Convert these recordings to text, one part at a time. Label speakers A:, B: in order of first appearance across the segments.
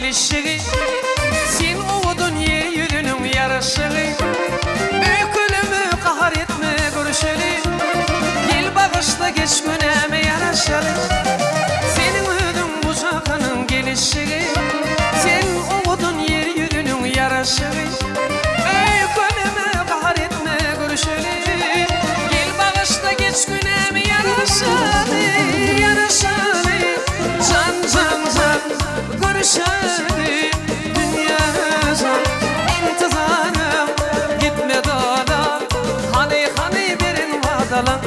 A: gelişi, sen ovudun yer yüzünün yarışı. Öykülümü kahar etme görüşeli, gel bağışla geç güneme yaraşalı. Senin ödün bucağının gelişi, sen ovudun yer yüzünün yarışı. Öykülümü kahar etme görüşeli, gel bağışla geç güneme yaraşalı. Yaraşalı, can can can görüşeli. Dünya can intizarım, gitme dağlar. Hani verin vadalar.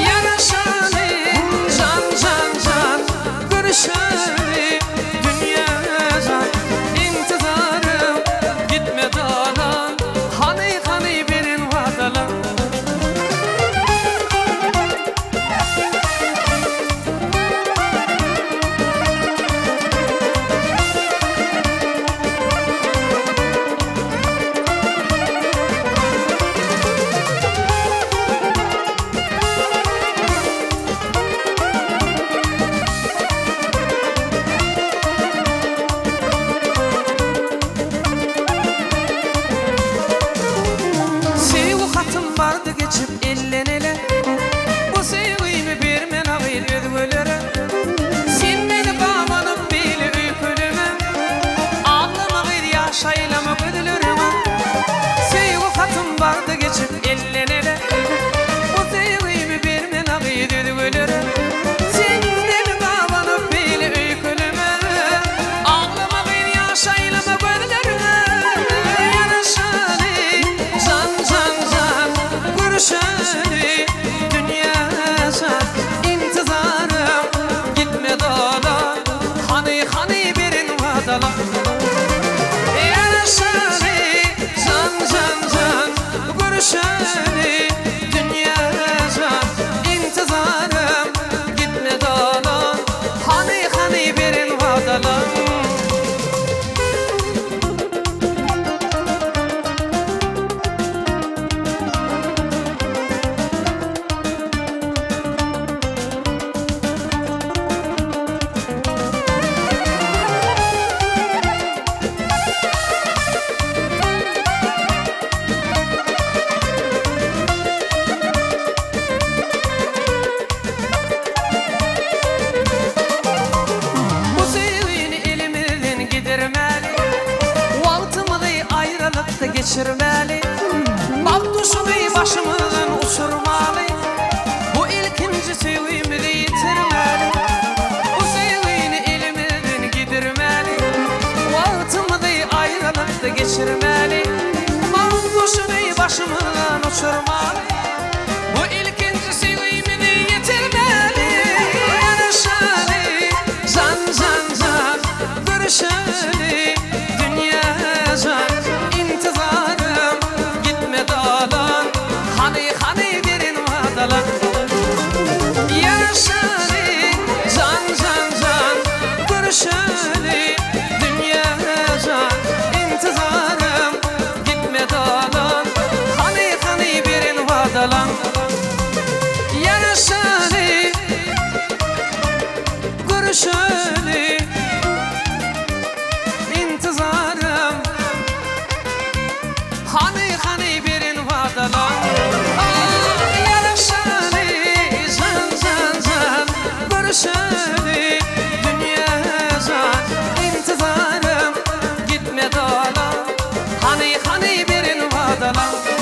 A: Yaraşalı, can can can görüşeli. Dünya can intizarım, gitme dağlar. Hani verin vadalar. Vardı geçip ellenele, bu sevgimi bir men ağır ödgölere. Sen beni bağlanıp bile öykülüme, ağlamak idi yaşaylamak ödülürüme. Sevgi hatım vardı geçip ellenele, bu sevgimi bir men ağır ödgölere. Sen beni bağlanıp bile öykülüme, ağlamak idi yaşaylamak ödülürüme. Yaraşalı, can can can görüşeli. Dünya can intizarım, gitme dağlar. Hani verin vadalar. Yaraşalı, can can can görüşeli. Dünya can intizarım, gitme dağlar. Hani verin vadalar. Geçirmeli, baktuşunu başımızdan uçurmalı. Bu ilkinci sevgimi de yitirmeli. Bu sevgini elimizden gidirmeli, vaktımı da ayrılıkta geçirmeli. Baktuşunu başımızdan uçurmalı. Bu ilkinci sevgimi de yitirmeli. Yaraşalı, can can can görüşeli. Dünya can intizarım, gitme dağlar. Hani verin vadalar. Yaraşalı, can can can görüşeli. Dünya can intizarım, gitme dağlar. Hani verin vadalar. Yaraşalı, görüşeli. İntizarım, hani verin vadalar. Yaraşalı, can can can görüşeli. Dünya can intizarım, gitme dağlar. Hani verin vadalar.